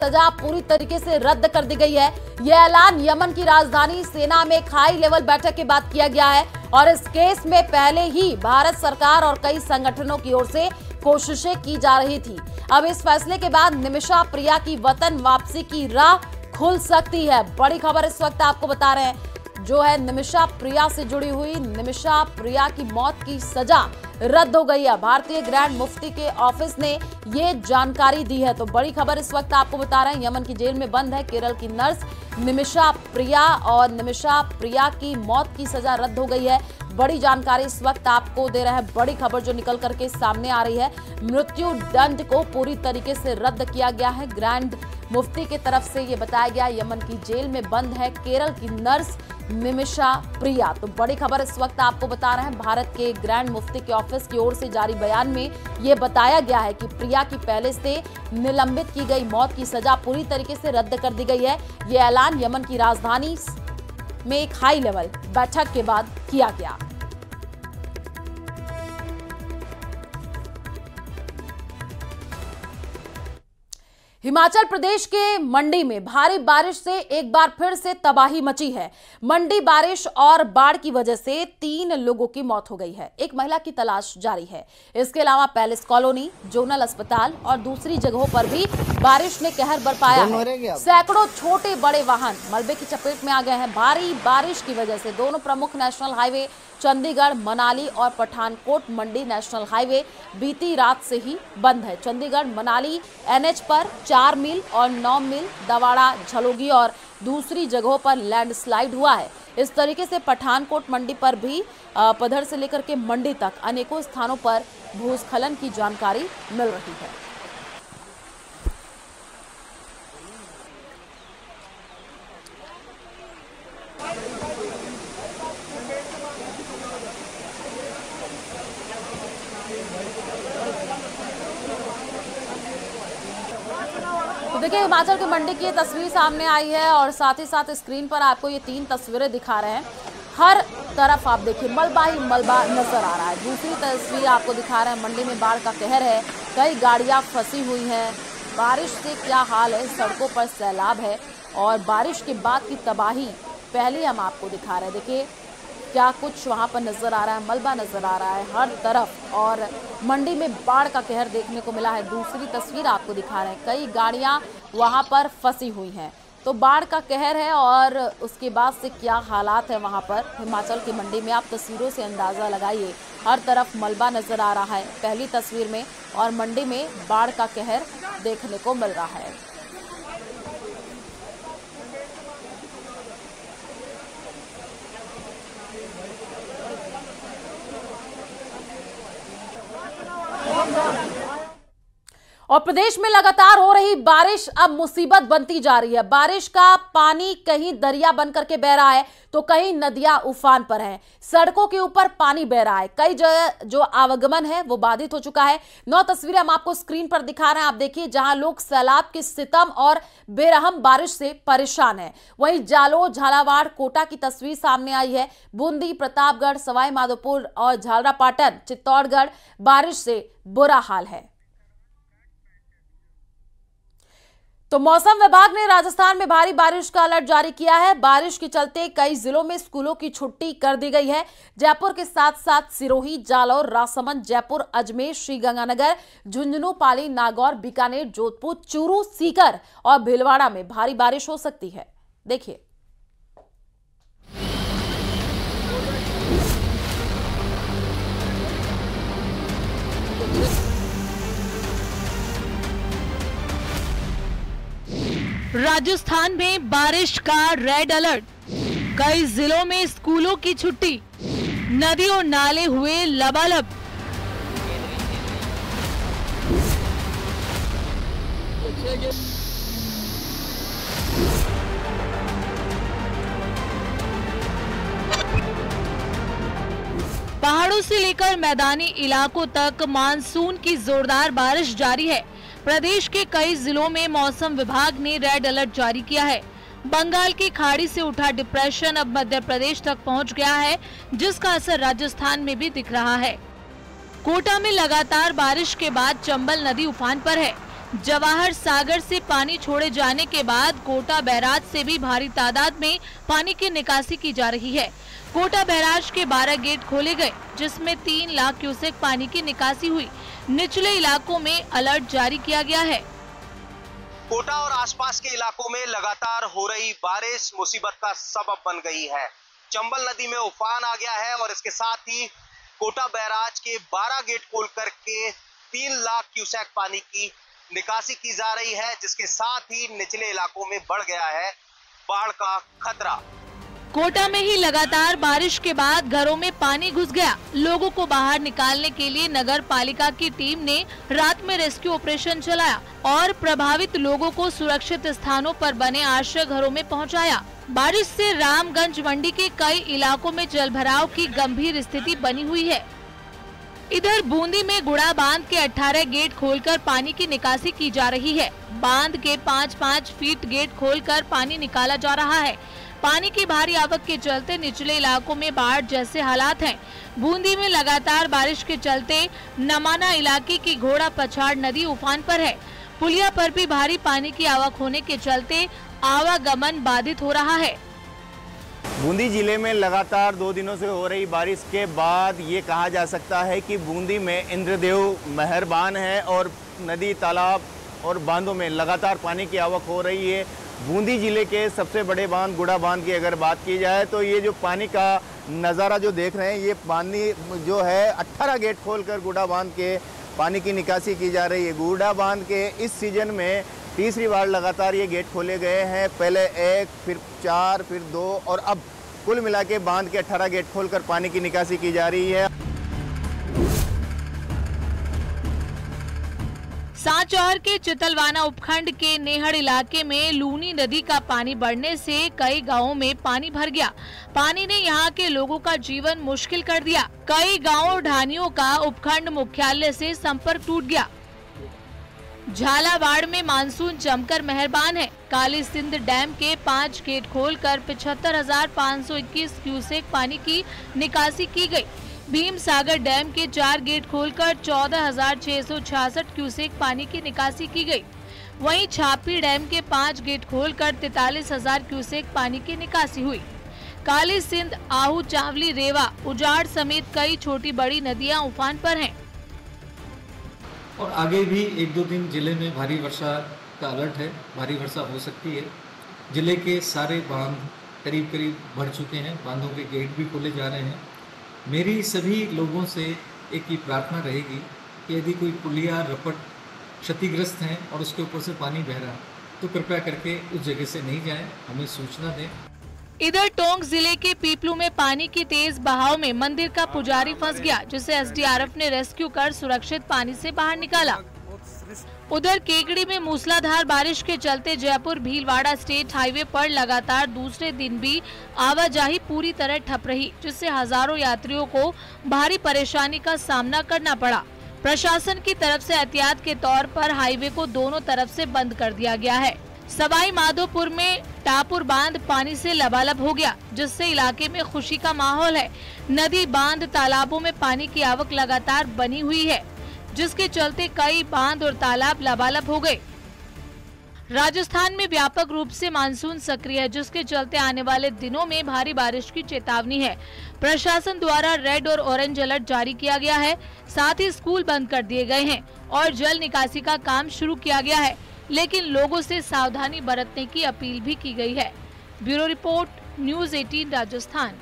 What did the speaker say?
सजा पूरी तरीके से रद्द कर दी गई है। यह ऐलान यमन की राजधानी सेना में एक हाई लेवल बैठक के बाद किया गया है और इस केस में पहले ही भारत सरकार और कई संगठनों की ओर से कोशिशें की जा रही थी। अब इस फैसले के बाद निमिषा प्रिया की वतन वापसी की राह खुल सकती है। बड़ी खबर इस वक्त आपको बता रहे हैं, जो है निमिषा प्रिया से जुड़ी हुई। निमिषा प्रिया की मौत की सजा रद्द हो गई है। भारतीय ग्रैंड मुफ्ती के ऑफिस ने ये जानकारी दी है। तो बड़ी खबर इस वक्त आपको बता रहे हैं, यमन की जेल में बंद है केरल की नर्स निमिषा प्रिया और निमिषा प्रिया की मौत की सजा रद्द हो गई है। बड़ी जानकारी इस वक्त आपको दे रहे हैं, बड़ी खबर जो निकल करके सामने आ रही है। मृत्यु दंड को पूरी तरीके से रद्द किया गया है। ग्रैंड मुफ्ती की तरफ से ये बताया गया, यमन की जेल में बंद है केरल की नर्स निमिषा प्रिया। तो बड़ी खबर इस वक्त आपको बता रहे हैं, भारत के ग्रैंड मुफ्ती के ऑफिस की ओर से जारी बयान में ये बताया गया है कि प्रिया की पहले से निलंबित की गई मौत की सजा पूरी तरीके से रद्द कर दी गई है। ये ऐलान यमन की राजधानी में एक हाई लेवल बैठक के बाद किया गया। हिमाचल प्रदेश के मंडी में भारी बारिश से एक बार फिर से तबाही मची है। मंडी बारिश और बाढ़ की वजह से 3 लोगों की मौत हो गई है। एक महिला की तलाश जारी है। इसके अलावा पैलेस कॉलोनी, जोनल अस्पताल और दूसरी जगहों पर भी बारिश ने कहर बरपाया है। सैकड़ों छोटे बड़े वाहन मलबे की चपेट में आ गए हैं। भारी बारिश की वजह से दोनों प्रमुख नेशनल हाईवे चंडीगढ़ मनाली और पठानकोट मंडी नेशनल हाईवे बीती रात से ही बंद है। चंडीगढ़ मनाली एनएच पर 4 मील और 9 मील दवाड़ा, झलोगी और दूसरी जगहों पर लैंडस्लाइड हुआ है। इस तरीके से पठानकोट मंडी पर भी पधर से लेकर के मंडी तक अनेकों स्थानों पर भूस्खलन की जानकारी मिल रही है। तो देखिए, हिमाचल की मंडी की तस्वीर सामने आई है और साथ ही साथ स्क्रीन पर आपको ये 3 तस्वीरें दिखा रहे हैं। हर तरफ आप देखिए मलबा ही मलबा नजर आ रहा है। दूसरी तस्वीर आपको दिखा रहे हैं, मंडी में बाढ़ का कहर है, कई गाड़ियां फंसी हुई हैं। बारिश से क्या हाल है, सड़कों पर सैलाब है और बारिश के बाद की तबाही पहले हम आपको दिखा रहे हैं। देखिए क्या कुछ वहां पर नजर आ रहा है, मलबा नजर आ रहा है हर तरफ और मंडी में बाढ़ का कहर देखने को मिला है। दूसरी तस्वीर आपको दिखा रहे हैं, कई गाड़ियां वहां पर फंसी हुई हैं। तो बाढ़ का कहर है और उसके बाद से क्या हालात है वहां पर हिमाचल की मंडी में, आप तस्वीरों से अंदाजा लगाइए। हर तरफ मलबा नजर आ रहा है पहली तस्वीर में और मंडी में बाढ़ का कहर देखने को मिल रहा है। और प्रदेश में लगातार हो रही बारिश अब मुसीबत बनती जा रही है। बारिश का पानी कहीं दरिया बनकर के बह रहा है तो कहीं नदियां उफान पर हैं। सड़कों के ऊपर पानी बह रहा है, कई जगह जो आवागमन है वो बाधित हो चुका है। 9 तस्वीरें हम आपको स्क्रीन पर दिखा रहे हैं। आप देखिए, जहां लोग सैलाब के सितम और बेरहम बारिश से परेशान हैं, वहीं जालोर, झालावाड़, कोटा की तस्वीर सामने आई है। बूंदी, प्रतापगढ़, सवाई माधोपुर और झालरापाटन, चित्तौड़गढ़ बारिश से बुरा हाल है। तो मौसम विभाग ने राजस्थान में भारी बारिश का अलर्ट जारी किया है। बारिश के चलते कई जिलों में स्कूलों की छुट्टी कर दी गई है। जयपुर के साथ साथ सिरोही, जालौर, राजसमंद, जयपुर, अजमेर, श्रीगंगानगर, झुंझुनू, पाली, नागौर, बीकानेर, जोधपुर, चूरू, सीकर और भीलवाड़ा में भारी बारिश हो सकती है। देखिए राजस्थान में बारिश का रेड अलर्ट, कई जिलों में स्कूलों की छुट्टी, नदी और नाले हुए लबालब। पहाड़ों से लेकर मैदानी इलाकों तक मानसून की जोरदार बारिश जारी है। प्रदेश के कई जिलों में मौसम विभाग ने रेड अलर्ट जारी किया है। बंगाल की खाड़ी से उठा डिप्रेशन अब मध्य प्रदेश तक पहुंच गया है, जिसका असर राजस्थान में भी दिख रहा है। कोटा में लगातार बारिश के बाद चंबल नदी उफान पर है। जवाहर सागर से पानी छोड़े जाने के बाद कोटा बैराज से भी भारी तादाद में पानी की निकासी की जा रही है। कोटा बैराज के 12 गेट खोले गए, जिसमें 3 लाख क्यूसेक पानी की निकासी हुई। निचले इलाकों में अलर्ट जारी किया गया है। कोटा और आसपास के इलाकों में लगातार हो रही बारिश मुसीबत का सबब बन गई है। चंबल नदी में उफान आ गया है और इसके साथ ही कोटा बैराज के 12 गेट खोल करके 3 लाख क्यूसेक पानी की निकासी की जा रही है, जिसके साथ ही निचले इलाकों में बढ़ गया है बाढ़ का खतरा। कोटा में ही लगातार बारिश के बाद घरों में पानी घुस गया। लोगों को बाहर निकालने के लिए नगर पालिका की टीम ने रात में रेस्क्यू ऑपरेशन चलाया और प्रभावित लोगों को सुरक्षित स्थानों पर बने आश्रय घरों में पहुंचाया। बारिश से रामगंज मंडी के कई इलाकों में जलभराव की गंभीर स्थिति बनी हुई है। इधर बूंदी में गुड़ा बांध के 18 गेट खोलकर पानी की निकासी की जा रही है। बांध के 5-5 फीट गेट खोलकर पानी निकाला जा रहा है। पानी की भारी आवक के चलते निचले इलाकों में बाढ़ जैसे हालात हैं। बूंदी में लगातार बारिश के चलते नमाना इलाके की घोड़ा पछाड़ नदी उफान पर है। पुलिया पर भी भारी पानी की आवक होने के चलते आवागमन बाधित हो रहा है। बूंदी जिले में लगातार 2 दिनों से हो रही बारिश के बाद ये कहा जा सकता है कि बूंदी में इंद्रदेव मेहरबान है और नदी, तालाब और बांधों में लगातार पानी की आवक हो रही है। बूंदी जिले के सबसे बड़े बांध गुड़ा बांध की अगर बात की जाए तो ये जो पानी का नज़ारा जो देख रहे हैं, ये पानी जो है 18 गेट खोलकर गुड़ा बांध के पानी की निकासी की जा रही है। गुड़ा बांध के इस सीजन में तीसरी बार लगातार ये गेट खोले गए हैं। पहले 1, फिर 4, फिर 2 और अब कुल मिला के बांध के 18 गेट खोलकर पानी की निकासी की जा रही है। सांचौर के चितलवाना उपखंड के नेहड़ इलाके में लूनी नदी का पानी बढ़ने से कई गांवों में पानी भर गया। पानी ने यहां के लोगों का जीवन मुश्किल कर दिया। कई गांव ढानियों का उपखंड मुख्यालय से संपर्क टूट गया। झालावाड़ में मानसून जमकर मेहरबान है। काली सिंध डैम के 5 गेट खोलकर 75,521 क्यूसेक पानी की निकासी की गई। भीम सागर डैम के 4 गेट खोलकर 14,666 क्यूसेक पानी की निकासी की गई। वहीं छापी डैम के 5 गेट खोलकर 43,000 क्यूसेक पानी की निकासी हुई। काली सिंध, आहू, चावली, रेवा, उजाड़ समेत कई छोटी बड़ी नदियां उफान पर हैं। और आगे भी 1-2 दिन जिले में भारी वर्षा का अलर्ट है। भारी वर्षा हो सकती है। जिले के सारे बांध करीब भर चुके हैं। बांधों के गेट भी खोले जा रहे हैं। मेरी सभी लोगों से एक ही प्रार्थना रहेगी कि यदि कोई पुलिया रपट क्षतिग्रस्त हैं और उसके ऊपर से पानी बह रहा तो कृपया करके उस जगह से नहीं जाएं, हमें सूचना दें। इधर टोंक जिले के पीपलू में पानी की तेज बहाव में मंदिर का पुजारी फंस गया, जिसे एसडीआरएफ ने रेस्क्यू कर सुरक्षित पानी से बाहर निकाला। उधर केकड़ी में मूसलाधार बारिश के चलते जयपुर भीलवाड़ा स्टेट हाईवे पर लगातार दूसरे दिन भी आवाजाही पूरी तरह ठप रही, जिससे हजारों यात्रियों को भारी परेशानी का सामना करना पड़ा। प्रशासन की तरफ से एहतियात के तौर पर हाईवे को दोनों तरफ से बंद कर दिया गया है। सवाई माधोपुर में टापुर बांध पानी से लबालब हो गया, जिससे इलाके में खुशी का माहौल है। नदी, बांध, तालाबों में पानी की आवक लगातार बनी हुई है, जिसके चलते कई बांध और तालाब लबालब हो गए। राजस्थान में व्यापक रूप से मानसून सक्रिय है, जिसके चलते आने वाले दिनों में भारी बारिश की चेतावनी है। प्रशासन द्वारा रेड और ऑरेंज अलर्ट जारी किया गया है। साथ ही स्कूल बंद कर दिए गए हैं और जल निकासी का काम शुरू किया गया है, लेकिन लोगों से सावधानी बरतने की अपील भी की गई है। Bureau report, news 18 Rajasthan.